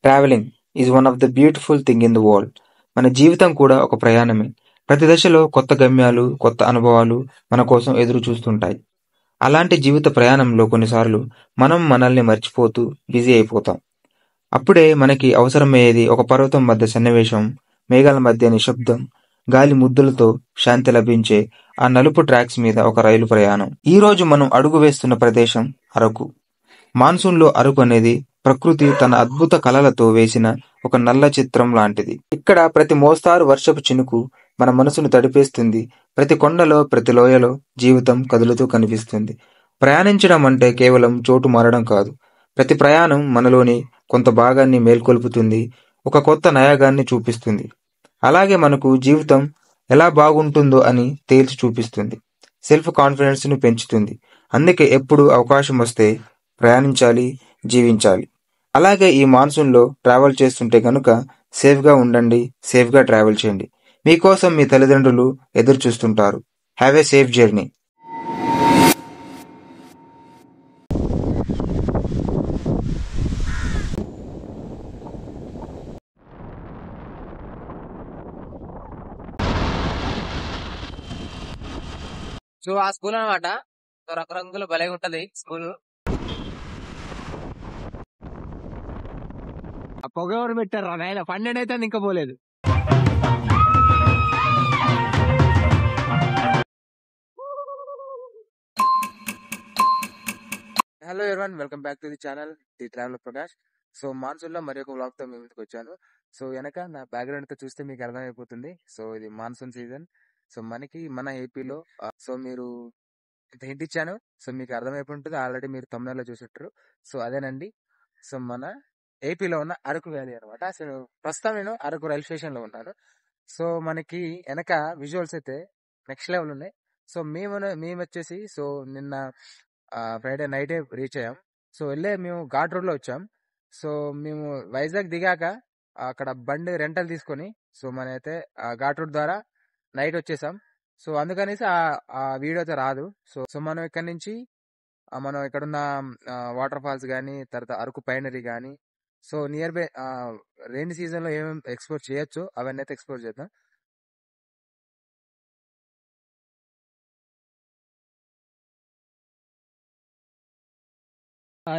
Travelling is one of the beautiful thing in the world. మన జీవితం కూడా ఒక ప్రయాణమే. ప్రతి దశలో కొత్త గమ్యాలు, కొత్త అనుభవాలు మన కోసం ఎదురు చూస్తుంటాయి. అలాంటి జీవిత ప్రయాణంలో కొన్నిసార్లు మనం మనల్ని మర్చిపోతూ బిజీ అయిపోతాం. అప్పుడే మనకి అవసరమయ్యేది ఒక పర్వతం మధ్య సన్నివేశం, మేఘాల మధ్య నిశ్శబ్దం, గాలి ముద్దులతో శాంతి లభించే ఆ నలుపు ట్రాక్స్ మీద ఒక రైలు ప్రయాణం. ఈ రోజు మనం అడుగు వేస్తున్న ప్రదేశం అరకు. మాన్సూన్లో అరకు అనేది ప్రకృతి తన అద్భుత కళలతో వేసిన ఒక నల్ల చిత్రం లాంటిది. ఇక్కడ ప్రతి మోస్తారు వర్షపు చినుకు మన మనసును తడిపేస్తుంది. ప్రతి కొండలో, ప్రతి లోయలో జీవితం కదులుతూ కనిపిస్తుంది. ప్రయాణించడం అంటే కేవలం చోటు మారడం కాదు. ప్రతి ప్రయాణం మనలోని కొంత భాగాన్ని మేల్కొల్పుతుంది, ఒక కొత్త నయాగాన్ని చూపిస్తుంది. అలాగే మనకు జీవితం ఎలా బాగుంటుందో అని తేల్చి చూపిస్తుంది. సెల్ఫ్ కాన్ఫిడెన్స్ను పెంచుతుంది. అందుకే ఎప్పుడు అవకాశం వస్తే ప్రయాణించాలి, జీవించాలి. అలాగే ఈ మాన్సూన్లో ట్రావెల్ చేస్తుంటే కనుక సేఫ్గా ఉండండి, సేఫ్గా ట్రావెల్ చేయండి. మీకోసం మీ తల్లిదండ్రులు ఎదురు చూస్తుంటారు. Have a safe journey. So ఆ స్కూల్ అనమాట. సో రకరంగులు భలే ఉంటది స్కూల్. ఆ పొగ ఎవరు పెట్టారు రా నాయన, 12 అయితే ఇంకా పోలేదు. Hello everyone, welcome back to the channel the traveller Prakash. So monsoon లో మరి ఒక వ్లాగ్ తో మీ ముందుకు వచ్చాను. సో వెనక నా బ్యాక్గ్రౌండ్ తో చూస్తే మీకు అర్థమైపోతుంది. సో ఇది మాన్సూన్ సీజన్. సో మనకి మన ఏపీలో సో మీరు ఇంత హింట్ ఇచ్చాను. సో మీకు అర్థమైపోతుంది, ఆల్రెడీ మీరు తమిళలో చూసుంటారు. సో అదేనండి, సో మన ఏపీలో ఉన్న అరకు వ్యాలీ అనమాట. సో ప్రస్తుతం నేను అరకు రైల్వే స్టేషన్ లో ఉన్నాను. సో మనకి వెనక విజువల్స్ అయితే నెక్స్ట్ లెవెల్ ఉన్నాయి. సో మేము వచ్చేసి సో నిన్న ఫ్రైడే నైటే రీచ్ అయ్యాం. సో మేము ఘాట్ రోడ్ లో వచ్చాం. సో మేము వైజాగ్ దిగాక అక్కడ బండి రెంటల్ తీసుకొని సో మనైతే ఘాట్ రోడ్ ద్వారా నైట్ వచ్చేసాం. సో అందుకనేసి ఆ వీడియో అయితే రాదు. సో సో మనం ఇక్కడ నుంచి మనం ఇక్కడున్న వాటర్ ఫాల్స్ కానీ, తర్వాత అరకు పైనరీ కానీ, so near by rain season లో ఏమేమి ఎక్స్ప్లోర్ చేయొచ్చు అవన్నీ అయితే ఎక్స్ప్లోర్ చేద్దాం.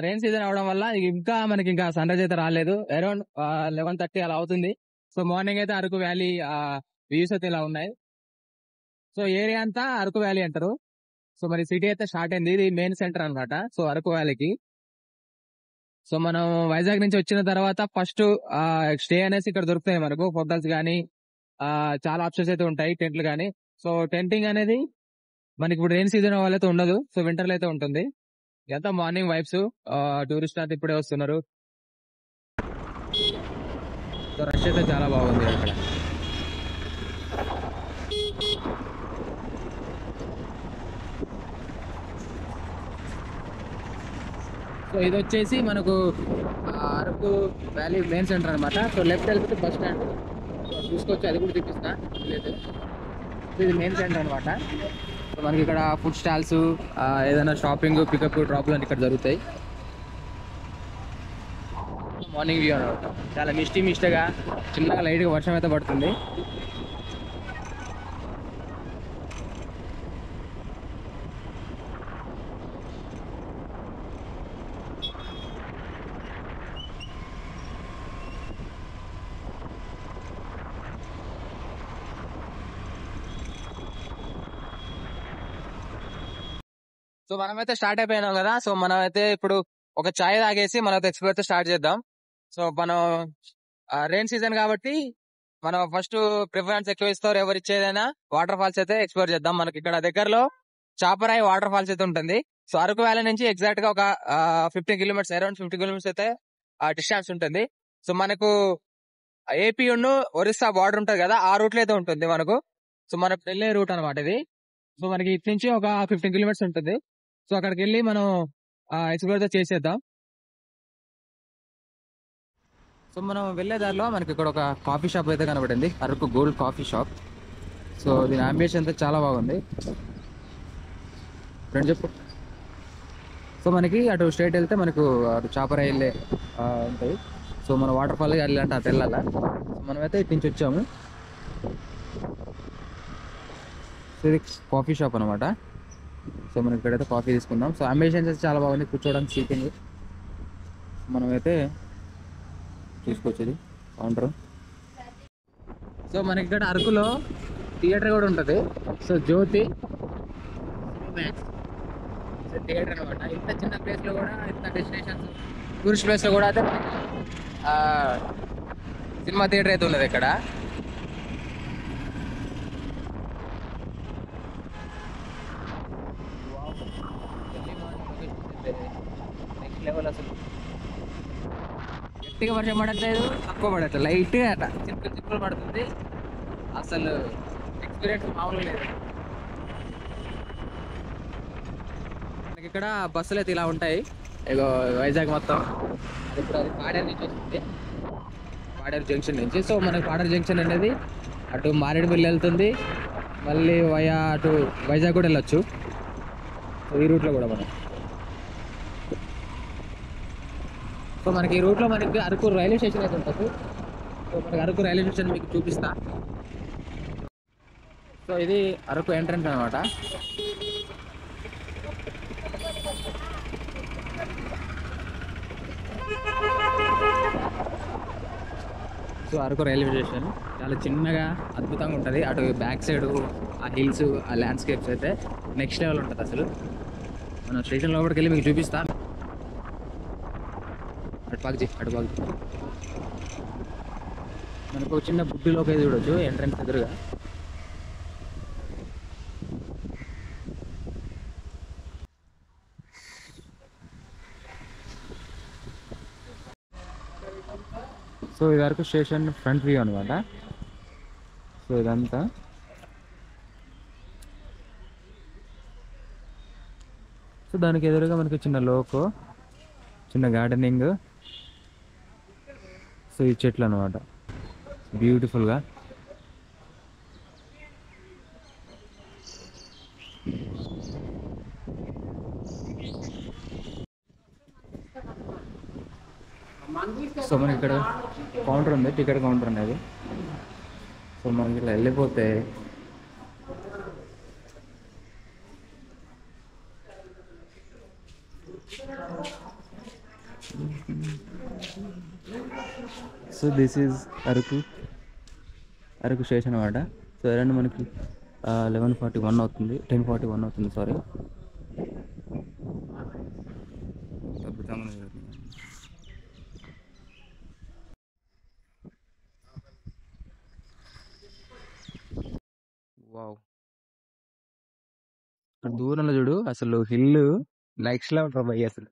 రెయిన్ సీజన్ అవడం వల్ల ఇంకా మనకి ఇంకా సన్ రైజ్ అయితే రాలేదు. అరౌండ్ 11:30 అలా అవుతుంది. సో మార్నింగ్ అయితే అరకు వ్యాలీ వ్యూస్ అయితే ఇలా ఉన్నాయి. సో ఏరియా అంతా అరకు వ్యాలీ అంటారు. సో మరి సిటీ అయితే స్టార్ట్ అయింది. ఇది మెయిన్ సెంటర్ అనమాట సో అరకు వ్యాలీకి. సో మనం వైజాగ్ నుంచి వచ్చిన తర్వాత ఫస్ట్ స్టే అనేసి ఇక్కడ దొరుకుతాయి మనకు. హోటల్స్ కానీ చాలా ఆప్షన్స్ అయితే ఉంటాయి, టెంట్లు కానీ. సో టెంటింగ్ అనేది మనకి ఇప్పుడు రెయిన్ సీజన్ వల్ల అయితే ఉండదు. సో వింటర్ లో అయితే ఉంటుంది. ఎంత మార్నింగ్ వైబ్స్, టూరిస్ట్ అయితే ఇప్పుడే వస్తున్నారు. సో రష్ అయితే చాలా బాగుంది అక్కడ. సో ఇది వచ్చేసి మనకు అరకు వ్యాలీ మెయిన్ సెంటర్ అనమాట. సో లెఫ్ట్ వెళ్తే బస్ స్టాండ్. సో చూసుకోవచ్చు, అది కూడా చూపిస్తా. ఇది మెయిన్ సెంటర్ అనమాట. సో మనకి ఇక్కడ ఫుడ్ స్టాల్స్, ఏదైనా షాపింగ్, పికప్, డ్రాప్ అని ఇక్కడ జరుగుతాయి. మార్నింగ్ వ్యూ అనమాట. చాలా మిస్టీగా చిన్నగా లైట్గా వర్షం అయితే పడుతుంది. సో మనమైతే స్టార్ట్ అయిపోయినాం కదా. సో మనం అయితే ఇప్పుడు ఒక చాయ్ తాగేసి మనమైతే ఎక్స్ప్లోర్ స్టార్ట్ చేద్దాం. సో మనం రెయిన్ సీజన్ కాబట్టి మనం ఫస్ట్ ప్రిఫరెన్స్ ఎక్కువ ఇస్తారు ఎవరు ఇచ్చేదైనా. వాటర్ ఫాల్స్ అయితే ఎక్స్ప్లోర్ చేద్దాం. మనకి ఇక్కడ దగ్గరలో చాపరాయి వాటర్ ఫాల్స్ అయితే ఉంటుంది. సో అరకు వ్యాలీ నుంచి ఎగ్జాక్ట్ గా ఒక 15 కిలోమీటర్స్, అరౌండ్ 50 కిలోమీటర్స్ అయితే డిస్టెన్స్ ఉంటుంది. సో మనకు ఏపీ ఒరిస్సా బార్డర్ ఉంటుంది కదా, ఆ రూట్ లో అయితే ఉంటుంది మనకు. సో మనకు వెళ్ళే రూట్ అనమాట ఇది. సో మనకి ఇటు నుంచి ఒక 15 కిలోమీటర్స్ ఉంటుంది. సో అక్కడికి వెళ్ళి మనం ఎక్స్ప్లోర్ చేసేద్దాం. సో మనం వెళ్లే దారిలో మనకి ఇక్కడ ఒక కాఫీ షాప్ అయితే కనబడింది, Araku gold coffee shop. So దీని అంబియన్స్ అంతా చాలా బాగుంది. ఫ్రెండ్ చెప్పు. సో మనకి అటు స్ట్రైట్ వెళ్తే మనకు అటు చాపరాయి వెళ్ళే ఉంటుంది. సో మన వాటర్ ఫాల్ వెళ్ళాలంటే అటు వెళ్ళాలా. సో మనమైతే ఇటు నుంచి వచ్చాము. సో ఇది కాఫీ షాప్ అనమాట. సో మనం ఇక్కడైతే కాఫీ తీసుకుందాం. సో అంబిషన్స్ అయితే చాలా బాగుంది, కూర్చోవడానికి సీటింగ్. మనమైతే చూసుకోవచ్చు కౌంటర్. సో మనకి ఇక్కడ అరకులో థియేటర్ కూడా ఉంటుంది. సో జ్యోతి థియేటర్ అనమాట. ఇంత చిన్న ప్లేస్లో కూడా, ఇంత డెస్టినేషన్స్ టూరిస్ట్ ప్లేస్లో కూడా అయితే ఆ, సినిమా థియేటర్ అయితే ఉన్నది ఇక్కడ. నెక్స్ట్ లెవెల్ అసలు. గట్టిగా వర్షం పడట్లేదు, తక్కువ పడట్లేదు, లైట్గా అట చినుకులు చినుకులు పడుతుంది. అసలు ఎక్స్పీరియన్స్ మామూలుగా లేదు. మనకి ఇక్కడ బస్సులు అయితే ఇలా ఉంటాయి. ఇగో వైజాగ్ మొత్తం. అది ఇప్పుడు అది పాడేరు నుంచి వస్తుంది, పాడేరు జంక్షన్ నుంచి. సో మనకి పాడేరు జంక్షన్ అనేది అటు మారేడుమిల్లి వెళ్తుంది, మళ్ళీ వయా అటు వైజాగ్ కూడా వెళ్ళొచ్చు. సో ఈ రూట్లో కూడా మనం. సో మనకి ఈ రూట్లో మనకి అరకు రైల్వే స్టేషన్ అయితే ఉంటుంది. సో మనకి అరకు రైల్వే స్టేషన్ మీకు చూపిస్తా. సో ఇది అరకు ఎంట్రన్స్ అనమాట. సో అరకు రైల్వే స్టేషన్ చాలా చిన్నగా అద్భుతంగా ఉంటుంది. అటు బ్యాక్ సైడ్ ఆ హిల్స్, ఆ ల్యాండ్స్కేప్స్ అయితే నెక్స్ట్ లెవెల్ ఉంటుంది అసలు. మనం స్టేషన్ లోపలికి వెళ్ళి మీకు చూపిస్తా. అటు బాగుజీ మనకు ఒక చిన్న బుడ్డిలోకి అయితే చూడొచ్చు ఎంట్రన్స్ ఎదురుగా. సో ఇది వరకు స్టేషన్ ఫ్రంట్ వ్యూ అనమాట. సో ఇదంతా సో దానికి ఎదురుగా మనకి చిన్న లోకో, చిన్న గార్డెనింగ్. సో ఈ చెట్లు అనమాట బ్యూటిఫుల్గా. సో మనకి ఇక్కడ కౌంటర్ ఉంది, టికెట్ కౌంటర్ అనేది. సో మనకి ఇట్లా వెళ్ళిపోతే so this is Araku station అనమాట. సో అరౌండ్ మనకి 11:41 అవుతుంది, 10:41 అవుతుంది, సారీ. అద్భుతంగా వావ్. దూరంలో చూడు అసలు హిల్ లైక్స్ లా ఉంటారు భయ్. అసలు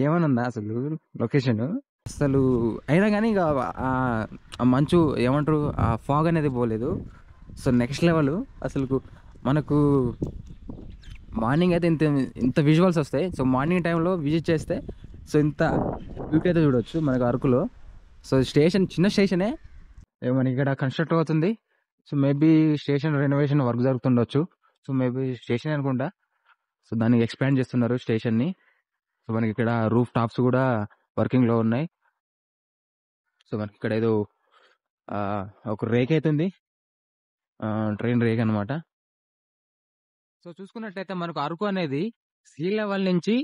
ఏమనుందా అసలు లొకేషన్. అసలు అయినా కానీ ఇక ఆ మంచు ఏమంటారు, ఆ ఫాగ్ అనేది పోలేదు. సో నెక్స్ట్ లెవెల్ అసలు. మనకు మార్నింగ్ అయితే ఇంత ఇంత విజువల్స్ వస్తాయి. సో మార్నింగ్ టైంలో విజిట్ చేస్తే సో ఇంత బ్యూటీ అయితే చూడవచ్చు మనకు అరకులో. సో స్టేషన్ చిన్న స్టేషనే, మనకి ఇక్కడ కన్స్ట్రక్ట్ అవుతుంది. So maybe station renovation work జరుగుతుండొచ్చు. సో మేబీ స్టేషన్ అనుకుంటా. సో దాన్ని ఎక్స్పాండ్ చేస్తున్నారు స్టేషన్ని. సో మనకి ఇక్కడ రూఫ్ టాప్స్ కూడా వర్కింగ్లో ఉన్నాయి. సో మనకి ఇక్కడ ఏదో ఒక రేక్ అవుతుంది, ట్రైన్ రేక్ అనమాట. సో చూసుకున్నట్లయితే మనకు అరకు అనేది సీ లెవెల్ నుంచి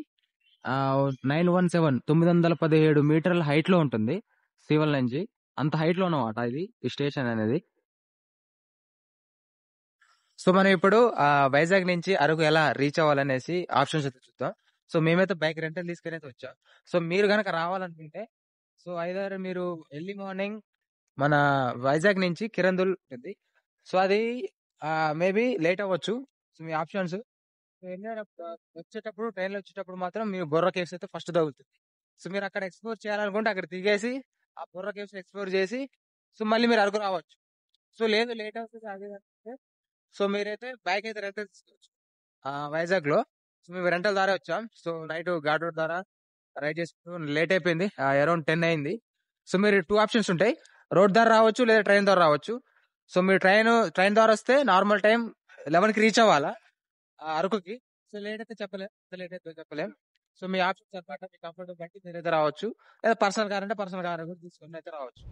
917 మీటర్ల హైట్లో ఉంటుంది. సీవల్ నుంచి అంత హైట్లో అన్నమాట ఇది ఈ స్టేషన్ అనేది. సో మనం ఇప్పుడు వైజాగ్ నుంచి అరకు ఎలా రీచ్ అవ్వాలనేసి ఆప్షన్స్ అయితే చూద్దాం. సో మేమైతే బైక్ రెంటల్ తీసుకుని అయితే వచ్చాం. సో మీరు కనుక రావాలనుకుంటే సో ఐదర్ మీరు ఎర్లీ మార్నింగ్ మన వైజాగ్ నుంచి కిరందుల్ ఉంటుంది. సో అది మేబీ లేట్ అవ్వచ్చు. సో మీ ఆప్షన్స్. వచ్చేటప్పుడు ట్రైన్లో వచ్చేటప్పుడు మాత్రం మీరు బొర్రా కేవ్స్ అయితే ఫస్ట్ తగులుతుంది. సో మీరు అక్కడ ఎక్స్ప్లోర్ చేయాలనుకుంటే అక్కడ దిగేసి ఆ బొర్రా కేవ్స్ ఎక్స్ప్లోర్ చేసి సో మళ్ళీ మీరు అరకు రావచ్చు. సో లేదు లేట్ అవుతుంది ఆగేదంటే సో మీరైతే బైక్ అయితే రెంటల్ తీసుకోవచ్చు వైజాగ్ లో. సో మేము రెంటల్ ద్వారా వచ్చాం. సో నైట్ ఘాట్ రోడ్ ద్వారా రైడ్ చేసుకుంటూ లేట్ అయిపోయింది, అరౌండ్ 10 అయింది. సో మీరు 2 ఆప్షన్స్ ఉంటాయి, రోడ్ ద్వారా రావచ్చు లేదా ట్రైన్ ద్వారా రావచ్చు. సో మీరు ట్రైన్ ద్వారా వస్తే నార్మల్ టైం 11కి రీచ్ అవ్వాలా అరకుకి. సో లేట్ అయితే చెప్పలేం, లేట్ అయితే చెప్పలేం. సో మీ ఆప్షన్స్ అనమాట. మీ కంఫర్ట్ బట్టి మీరైతే రావచ్చు. లేదా పర్సనల్ కార్ అంటే పర్సనల్ కార్ కూడా తీసుకొని అయితే రావచ్చు.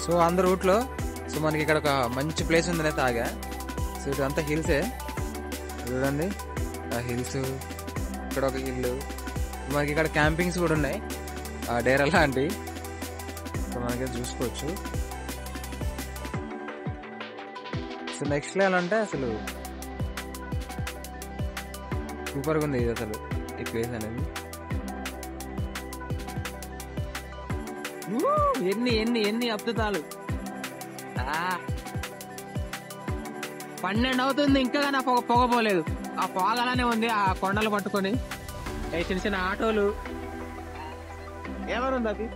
సో ఆన్ ద రూట్లో సో మనకి ఇక్కడ ఒక మంచి ప్లేస్ ఉందని అయితే ఆగా. సో ఇటు అంతా హిల్సే చూడండి, ఆ హిల్స్, ఇక్కడ ఒక హిల్, మనకి ఇక్కడ క్యాంపింగ్స్ కూడా ఉన్నాయి, డేరా లాంటి. సో మనకి చూసుకోవచ్చు. సో నెక్స్ట్ లెవెల్ అంటే అసలు సూపర్గా ఉంది ఇది అసలు ఈ ప్లేస్ అనేది. ఎన్ని ఎన్ని ఎన్ని అద్భుతాలు. 12 అవుతుంది ఇంకా నా పొగపోలేదు. ఆ పొగలానే ఉంది. ఆ కొండలు పట్టుకొని చిన్న చిన్న ఆటోలు ఏమనుంది అది.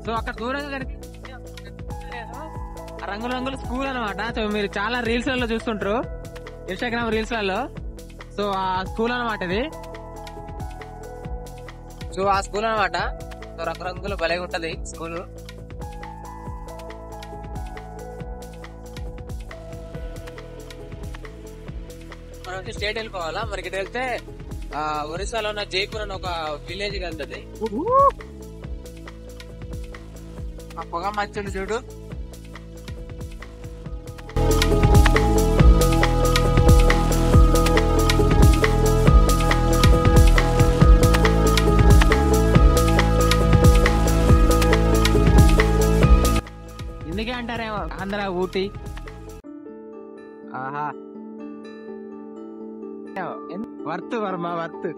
సో అక్కడ దూరంగా రంగుల రంగుల స్కూల్ అనమాట. సో మీరు చాలా రీల్స్ లలో చూస్తుంటారు, ఇన్స్టాగ్రామ్ రీల్స్ లలో. సో ఆ స్కూల్ అనమాట ఇది. సో ఆ స్కూల్ అనమాట. సో రంగురంగులు భలే ఉంటది స్కూల్. మనం వచ్చి స్టేట్ వెళ్ళిపోవాలా. మనకి ఇటు వెళ్తే ఒరిస్సాలో ఉన్న జైపూర్ అని ఒక విలేజ్ వెళ్తుంది. ఆ పొగ మచ్చండి చూడు. ఎందుకే అంటారేమో ఆంధ్ర ఊటీ. ఆహా వర్త్ వర్మ వర్త్.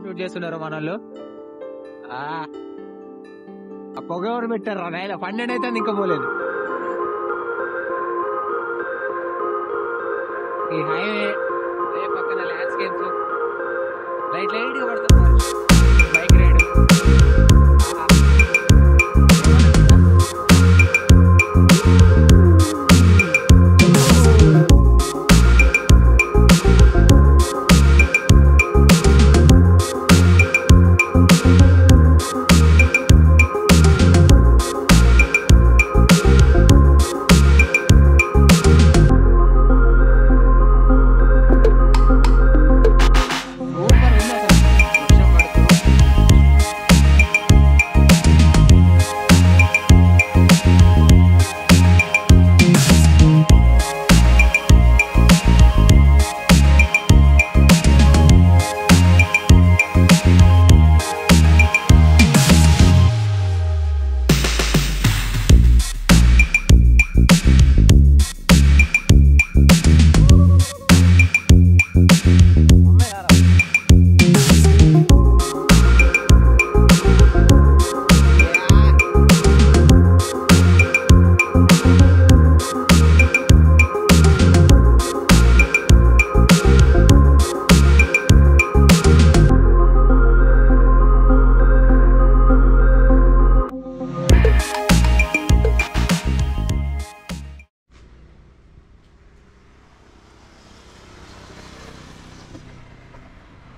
షూట్ చేస్తున్నారు మన వాళ్ళు. ఆ పొగ ఎవరు పెట్టారు నాయన. 12 అయితే ఇంకా పోలేదు. ఈ హైవే పక్కన ల్యాండ్స్కేప్స్ లైట్ లైట్ గా పడుతున్నారు. బైక్ రైడ్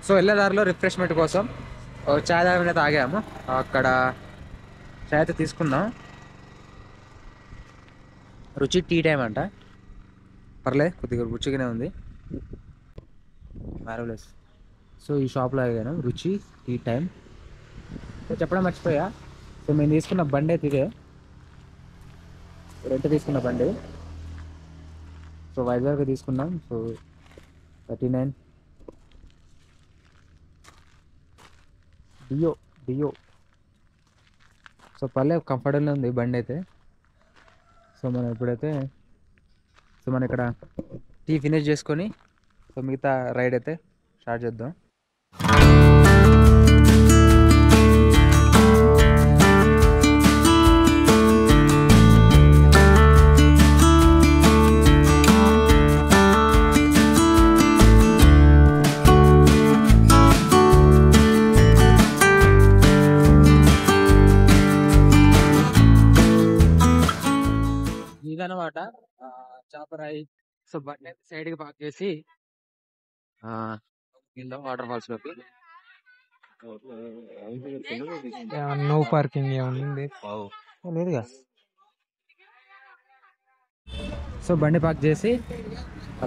సో వెళ్ళేదారిలో రిఫ్రెష్మెంట్ కోసం చాయ్ తాగమైతే ఆగాము. అక్కడ చాయ్ అయితే తీసుకున్నాం. రుచి టీ టైం అంట. పర్లేదు, కొద్దిగా రుచిగానే ఉంది. మ్యారవలెస్. సో ఈ షాప్లో ఆగాను, రుచి టీ టైం. చెప్పడం మర్చిపోయా. సో మేము తీసుకున్న బండి అయితే ఇదే, రెంట్ తీసుకున్న బండి. సో వైజాగ్ తీసుకున్నాం. సో 39 డియో. సో పర్లేదు, కంఫర్టబుల్ ఉంది బండి అయితే. సో మనం ఇప్పుడైతే మనం ఇక్కడ టీ ఫినిష్ చేసుకొని సో మిగతా రైడ్ అయితే స్టార్ట్ చేద్దాం. ఇదనమాట చాపరాయి. సో బండి అయితే సైడ్ కి పార్క్ చేసి వెళ్దాం వాటర్ ఫాల్స్ లోకి. నో పార్కింగ్ ఏముంది లేదుగా. సో బండి పార్క్ చేసి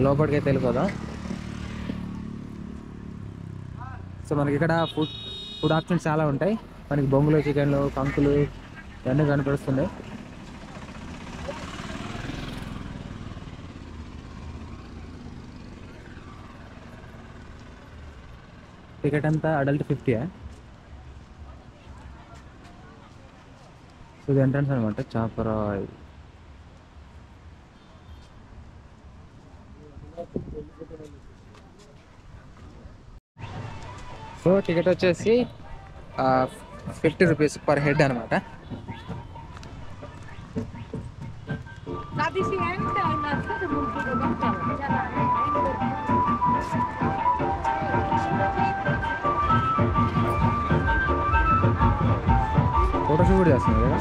లోపలికి అయితే వెళ్ళిపోదాం. సో మనకి ఇక్కడ ఫుడ్ ఆప్షన్స్ చాలా ఉంటాయి. మనకి బొంగులు, చికెన్లు, కంకులు ఇవన్నీ కనిపిస్తున్నాయి. టికెట్ అంతా అడల్ట్ 50. సో ఇది ఎంట్రన్స్ అనమాట చాపరాయి. సో టికెట్ వచ్చేసి 50 రూపీస్ పర్ హెడ్ అనమాట. ఫోటోషూట్ కూడా చేస్తున్నాం కదా.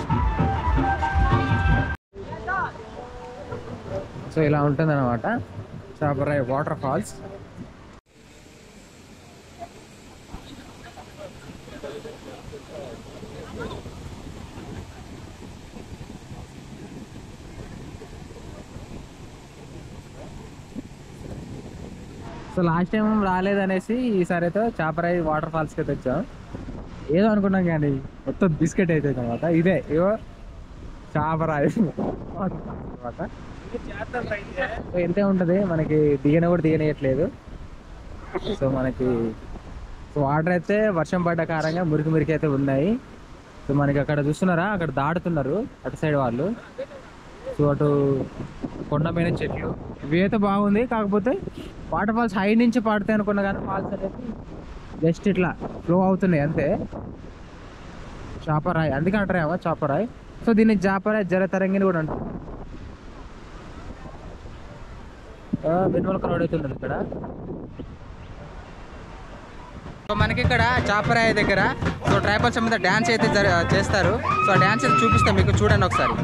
సో ఇలా ఉంటుంది అనమాట Chaparai waterfalls. So last time రాలేదనేసి ఈసారి అయితే చాపరాయి వాటర్ ఫాల్స్కి అయితే వచ్చాం. ఏదో అనుకున్నాం కానీ మొత్తం బిస్కెట్ అవుతుంది అనమాట. ఇదే ఇవో చాపరాయి అనమాట. సో ఎంతే ఉంటుంది మనకి, కూడా దిగనియట్లేదు. సో మనకి వాటర్ అయితే వర్షం పడ్డ కారంగా మురికి అయితే ఉన్నాయి. సో మనకి అక్కడ చూస్తున్నారా, అక్కడ దాడుతున్నారు అటు సైడ్ వాళ్ళు. సో అటు కొండ మీద చెట్లు ఇవి అయితే బాగుంది. కాకపోతే వాటర్ ఫాల్స్ హై నుంచి పడతాయి అనుకున్నా కానీ ఫాల్స్ అనేది జస్ట్ ఇట్లా ఫ్లో అవుతున్నాయి అంతే. చాపరాయి అందుకే అంటారేమో చాపరాయి. సో దీన్ని చాపరాయి జలతరంగిని కూడా అంటారు. వెనుమల క్రౌడ్ అయితే ఉన్నది ఇక్కడ. సో మనకి ఇక్కడ చాపరాయి దగ్గర సో ట్రైబల్స్ మీద డ్యాన్స్ అయితే చేస్తారు. సో ఆ డ్యాన్స్ అయితే చూపిస్తాం మీకు, చూడండి ఒకసారి.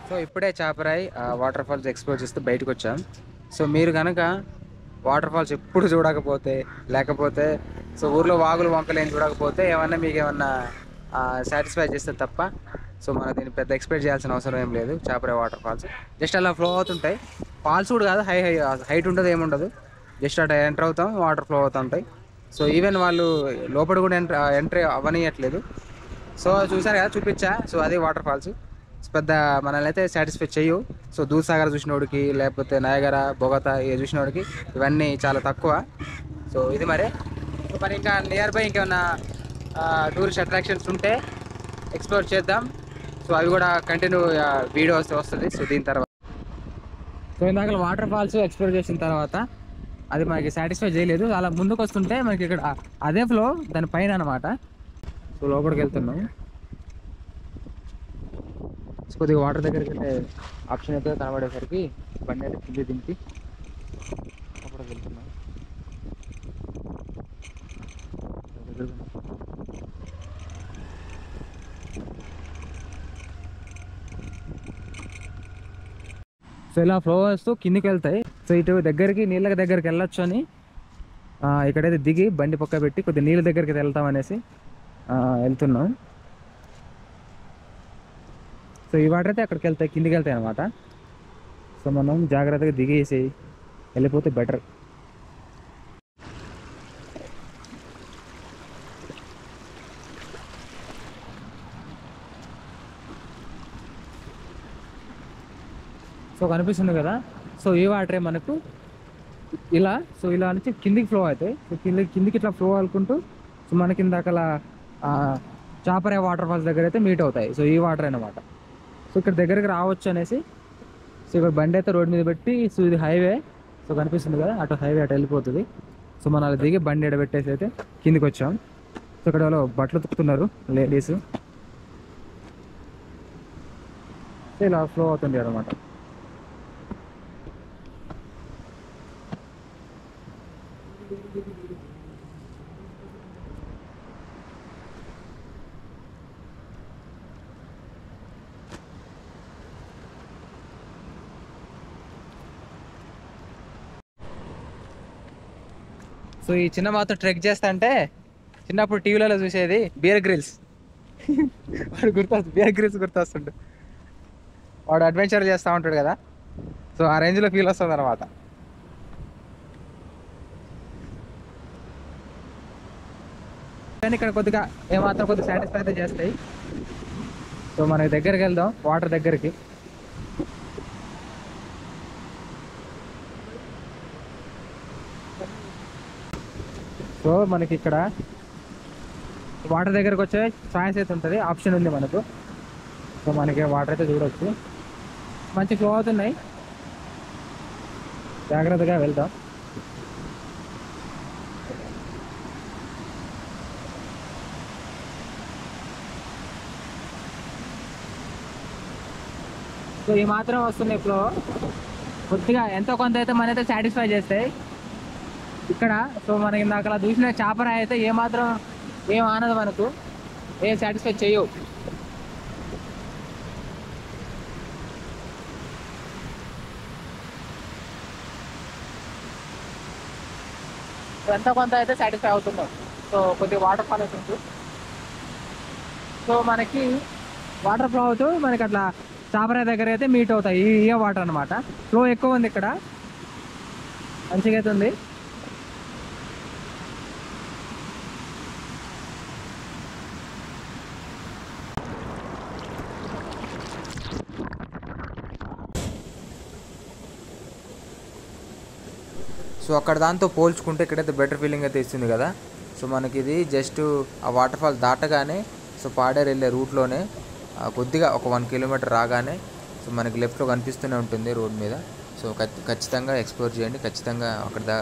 సో ఇప్పుడే చాపరాయి వాటర్ ఫాల్స్ ఎక్స్ప్లోర్ చేస్తూ బయటకు వచ్చాం. సో మీరు కనుక వాటర్ ఫాల్స్ ఎప్పుడు చూడకపోతే, లేకపోతే సో ఊర్లో వాగులు వంకలు ఏం చూడకపోతే ఏమన్నా మీకు ఏమన్నా సాటిస్ఫై చేస్తే తప్ప సో మనం దీన్ని పెద్ద ఎక్స్పెక్ట్ చేయాల్సిన అవసరం ఏం లేదు. చాపరాయి వాటర్ ఫాల్స్ జస్ట్ అలా ఫ్లో అవుతుంటాయి. ఫాల్స్ కూడా కాదు, హైట్ ఉండదు, ఏముండదు. జస్ట్ అట్లా ఎంటర్ అవుతాం, వాటర్ ఫ్లో అవుతూ ఉంటాయి. సో ఈవెన్ వాళ్ళు లోపల కూడా ఎంట్రీ అవ్వనియట్లేదు. సో చూసారు కదా, చూపించా. సో అది వాటర్ ఫాల్స్. పెద్ద మనల్ని అయితే సాటిస్ఫై చేయవు. సో దూద్సాగర్ చూసినోడికి, లేకపోతే నయగరా, బొగతా చూసినోడికి ఇవన్నీ చాలా తక్కువ. సో ఇది మరి ఇంకా నియర్ బై ఇంకేమన్నా టూరిస్ట్ అట్రాక్షన్స్ ఉంటే ఎక్స్ప్లోర్ చేద్దాం. సో అవి కూడా కంటిన్యూ వీడియో వస్తుంది. సో దీని తర్వాత సో ఇందాక వాటర్ ఫాల్స్ ఎక్స్ప్లోర్ చేసిన తర్వాత అది మనకి సాటిస్ఫై చేయలేదు. అలా ముందుకు వస్తుంటే మనకి ఇక్కడ అదే ఫ్లో దాని పైన అనమాట. సో లోపలికి వెళ్తున్నాం. సో కొద్దిగా వాటర్ దగ్గరికి వెళ్ళే ఆప్షన్ అయితే కనబడేసరికి బండి అయితే కింద దింపి అక్కడికి వెళ్తున్నాం. సో ఇలా ఫ్లో వస్తూ కిందికి వెళ్తాయి. సో ఇటు దగ్గరికి నీళ్ళ దగ్గరికి వెళ్ళొచ్చు అని ఇక్కడైతే దిగి బండి పక్క పెట్టి కొద్దిగా నీళ్ళ దగ్గరికి వెళ్తాం అనేసి వెళ్తున్నాం. సో ఈ వాటర్ అయితే అక్కడికి వెళ్తాయి, కిందికి వెళ్తాయి అనమాట. సో మనం జాగ్రత్తగా దిగేసి వెళ్ళిపోతే బెటర్. సో కనిపిస్తుంది కదా, సో ఈ వాటరే మనకు ఇలా, సో ఇలా నుంచి కిందికి ఫ్లో అవుతాయి. సో కిందికి ఇట్లా ఫ్లో అనుకుంటూ సో మనకి ఇందాకలా చాపరే వాటర్ ఫాల్స్ దగ్గర అయితే మీట్ అవుతాయి. సో ఈ వాటర్ అన్నమాట. సో ఇక్కడ దగ్గరికి రావచ్చు అనేసి, సో ఇక్కడ బండి అయితే రోడ్ మీద పెట్టి, సో ఇది హైవే, సో కనిపిస్తుంది కదా అటు హైవే అటు వెళ్ళిపోతుంది. సో మనం అలా దిగి బండి ఎడబెట్టేసి అయితే కిందికి వచ్చాం. సో ఇక్కడ వాళ్ళు బట్టలు ఉతుకుతున్నారు లేడీస్. సో ఇలా ఫ్లో అవుతుంది అనమాట. సో ఈ చిన్న మాత్రం ట్రెక్ చేస్తా అంటే చిన్నప్పుడు టీవీలలో చూసేది బియర్ గ్రిల్స్. వాడు బియర్ గ్రిల్స్ గుర్తొస్తుండు. వాడు అడ్వెంచర్ చేస్తూ ఉంటాడు కదా, సో ఆ రేంజ్లో ఫీల్ వస్తుంది అనమాట. కానీ ఇక్కడ కొద్దిగా ఏమాత్రం కొద్దిగా సాటిస్ఫై అయితే చేస్తాయి. సో మనకి దగ్గరికి వెళ్దాం, వాటర్ దగ్గరికి. సో మనకి ఇక్కడ వాటర్ దగ్గరకు వచ్చే ఛాయిస్ అయితే ఉంటుంది, ఆప్షన్ ఉంది మనకు. సో మనకి వాటర్ అయితే చూడవచ్చు, మంచి ఫ్లో అవుతున్నాయి. జాగ్రత్తగా వెళ్దాం. సో ఈ మాత్రం వస్తున్నాయి ఫ్లో, కొద్దిగా ఎంతో కొంత అయితే మనైతే సాటిస్ఫై చేస్తాయి ఇక్కడ. సో మనకి ఇందాక చూసిన చాపరాయి అయితే ఏమాత్రం ఏం ఆనదు, మనకు ఏం సాటిస్ఫై చేయవు. ఎంతో కొంత అయితే సాటిస్ఫై అవుతున్నాం. సో కొద్దిగా వాటర్ ఫాల్ అవుతుంది. సో మనకి వాటర్ ఫ్లో అవుతూ మనకి అట్లా చాపరాయి దగ్గర అయితే మీట్ అవుతాయి. ఈ వాటర్ అనమాట. ఫ్లో ఎక్కువ ఉంది ఇక్కడ, మంచిగా అయితే ఉంది. సో అక్కడ దాంతో పోల్చుకుంటే ఇక్కడైతే బెటర్ ఫీలింగ్ అయితే ఇస్తుంది కదా. సో మనకి ఇది జస్ట్ ఆ వాటర్ ఫాల్ దాటగానే, సో పాడేరు వెళ్ళే రూట్లోనే కొద్దిగా ఒక 1 కిలోమీటర్ రాగానే సో మనకి లెఫ్ట్లో కనిపిస్తూనే ఉంటుంది రోడ్ మీద. సో ఖచ్చితంగా ఎక్స్ప్లోర్ చేయండి, ఖచ్చితంగా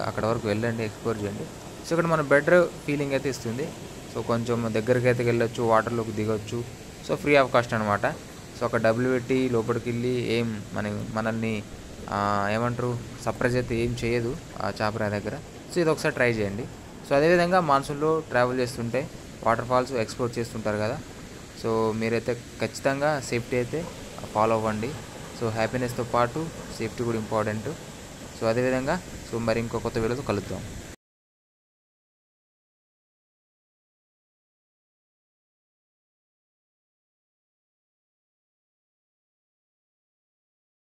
అక్కడ వరకు వెళ్ళండి, ఎక్స్ప్లోర్ చేయండి. సో ఇక్కడ మన బెటర్ ఫీలింగ్ అయితే ఇస్తుంది. సో కొంచెం దగ్గరికి అయితే వెళ్ళొచ్చు, వాటర్లోకి దిగొచ్చు. సో ఫ్రీ ఆఫ్ కాస్ట్ అనమాట. సో అక్కడ డబ్బులు పెట్టి లోపలికి వెళ్ళి ఏం మనల్ని ఏమంటారు సర్ప్రైజ్ అయితే ఏం చేయదు ఆ చాపరాయి దగ్గర. సో ఇది ఒకసారి ట్రై చేయండి. సో అదేవిధంగా మాన్సూన్లో ట్రావెల్ చేస్తుంటే వాటర్ ఫాల్స్ ఎక్స్ప్లోర్ చేస్తుంటారు కదా, సో మీరైతే ఖచ్చితంగా సేఫ్టీ అయితే ఫాలో అవ్వండి. సో హ్యాపీనెస్తో పాటు సేఫ్టీ కూడా ఇంపార్టెంట్. సో అదేవిధంగా సో మరి ఇంకో కొత్త వీడియోతో కలుద్దాం.